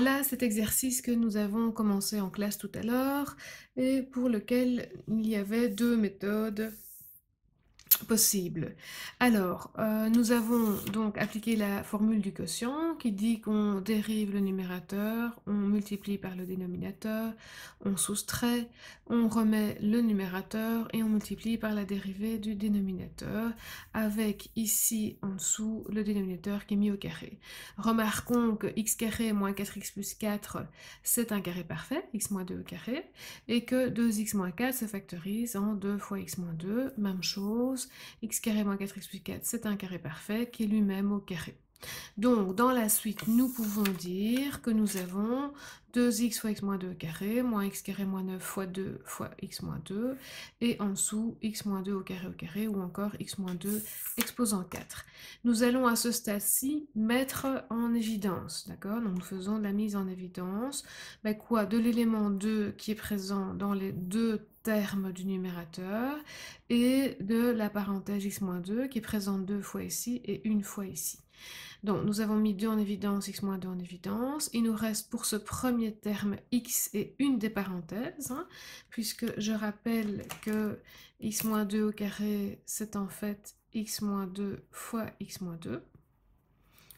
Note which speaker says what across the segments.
Speaker 1: Voilà cet exercice que nous avons commencé en classe tout à l'heure et pour lequel il y avait deux méthodes possible. Alors, nous avons donc appliqué la formule du quotient qui dit qu'on dérive le numérateur, on multiplie par le dénominateur, on soustrait, on remet le numérateur et on multiplie par la dérivée du dénominateur avec ici en dessous le dénominateur qui est mis au carré. Remarquons que x carré moins 4x plus 4 c'est un carré parfait, x moins 2 au carré, et que 2x moins 4 se factorise en 2 fois x moins 2, même chose, x carré moins 4x plus 4, c'est un carré parfait qui est lui-même au carré. Donc, dans la suite, nous pouvons dire que nous avons 2x fois x moins 2 au carré, moins x carré moins 9 fois 2 fois x moins 2, et en dessous, x moins 2 au carré, ou encore x moins 2 exposant 4. Nous allons à ce stade-ci mettre en évidence, d'accord? Donc, nous faisons de la mise en évidence, quoi? De l'élément 2 qui est présent dans les deux termes du numérateur, et de la parenthèse x-2 qui est présente deux fois ici et une fois ici. Donc, nous avons mis 2 en évidence, x-2 en évidence. Il nous reste pour ce premier terme x et une des parenthèses, puisque je rappelle que x-2 au carré, c'est en fait x-2 fois x-2.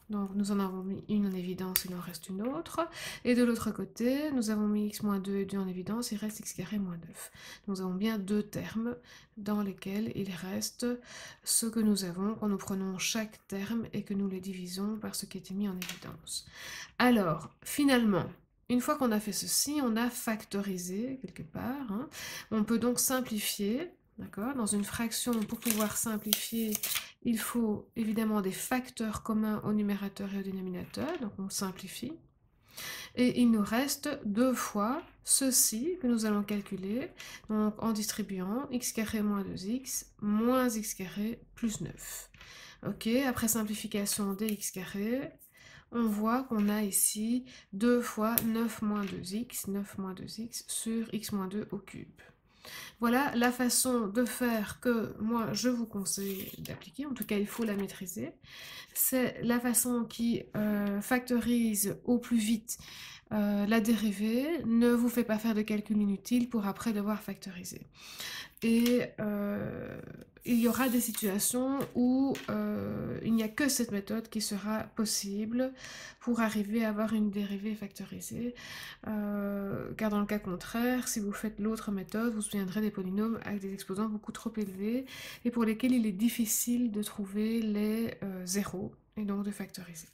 Speaker 1: Donc nous en avons mis une en évidence, il en reste une autre. Et de l'autre côté, nous avons mis x moins 2 et 2 en évidence, il reste x carré moins 9. Nous avons bien deux termes dans lesquels il reste ce que nous avons quand nous prenons chaque terme et que nous les divisons par ce qui était mis en évidence. Alors, finalement, une fois qu'on a fait ceci, on a factorisé quelque part. On peut donc simplifier. D'accord? Dans une fraction, pour pouvoir simplifier, il faut évidemment des facteurs communs au numérateur et au dénominateur, donc on simplifie. Et il nous reste deux fois ceci que nous allons calculer, donc en distribuant x carré moins 2x moins x carré plus 9. Ok, après simplification des x carré, on voit qu'on a ici 2 fois 9 moins 2x, 9 moins 2x sur x moins 2 au cube. Voilà la façon de faire que moi je vous conseille d'appliquer, en tout cas il faut la maîtriser. C'est la façon qui factorise au plus vite la dérivée, ne vous fait pas faire de calcul inutile pour après devoir factoriser. Et il y aura des situations où il n'y a que cette méthode qui sera possible pour arriver à avoir une dérivée factorisée. Car dans le cas contraire, si vous faites l'autre méthode, vous obtiendrez des polynômes avec des exposants beaucoup trop élevés et pour lesquels il est difficile de trouver les zéros et donc de factoriser.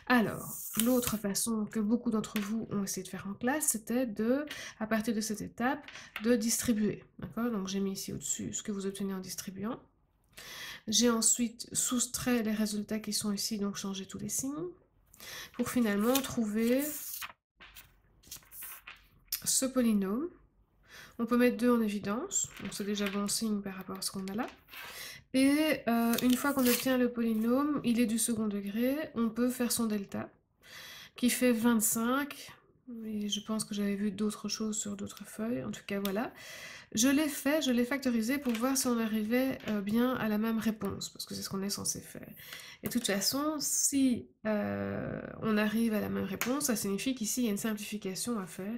Speaker 1: Alors, l'autre façon que beaucoup d'entre vous ont essayé de faire en classe, c'était de, à partir de cette étape, de distribuer. D'accord? Donc j'ai mis ici au-dessus ce que vous obtenez en distribuant. J'ai ensuite soustrait les résultats qui sont ici, donc changé tous les signes, pour finalement trouver ce polynôme. On peut mettre 2 en évidence, donc c'est déjà bon signe par rapport à ce qu'on a là. Et une fois qu'on obtient le polynôme, il est du second degré, on peut faire son delta, qui fait 25, et je pense que j'avais vu d'autres choses sur d'autres feuilles, en tout cas voilà. Je l'ai fait, je l'ai factorisé pour voir si on arrivait bien à la même réponse, parce que c'est ce qu'on est censé faire. Et de toute façon, si on arrive à la même réponse, ça signifie qu'ici il y a une simplification à faire,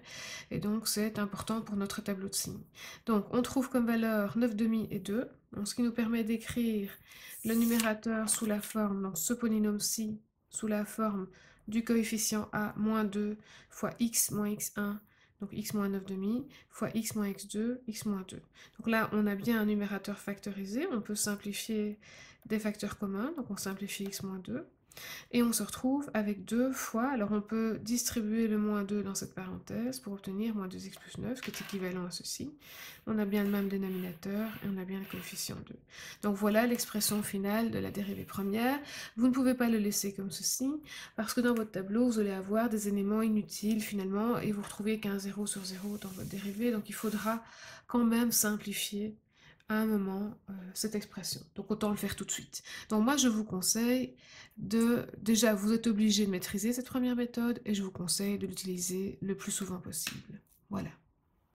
Speaker 1: et donc c'est important pour notre tableau de signes. Donc on trouve comme valeur 9,5 et 2, donc, ce qui nous permet d'écrire le numérateur sous la forme, donc ce polynôme-ci, sous la forme du coefficient a moins 2 fois x moins x1, donc x moins 9,5, fois x moins x2, x moins 2. Donc là, on a bien un numérateur factorisé, on peut simplifier des facteurs communs, donc on simplifie x moins 2. Et on se retrouve avec 2 fois, alors on peut distribuer le moins 2 dans cette parenthèse pour obtenir moins 2x plus 9, qui est équivalent à ceci. On a bien le même dénominateur et on a bien le coefficient 2. Donc voilà l'expression finale de la dérivée première. Vous ne pouvez pas le laisser comme ceci, parce que dans votre tableau, vous allez avoir des éléments inutiles finalement, et vous retrouvez qu'un 0 sur 0 dans votre dérivée, donc il faudra quand même simplifier à un moment cette expression. Donc autant le faire tout de suite. Donc moi je vous conseille déjà vous êtes obligé de maîtriser cette première méthode et je vous conseille de l'utiliser le plus souvent possible. Voilà.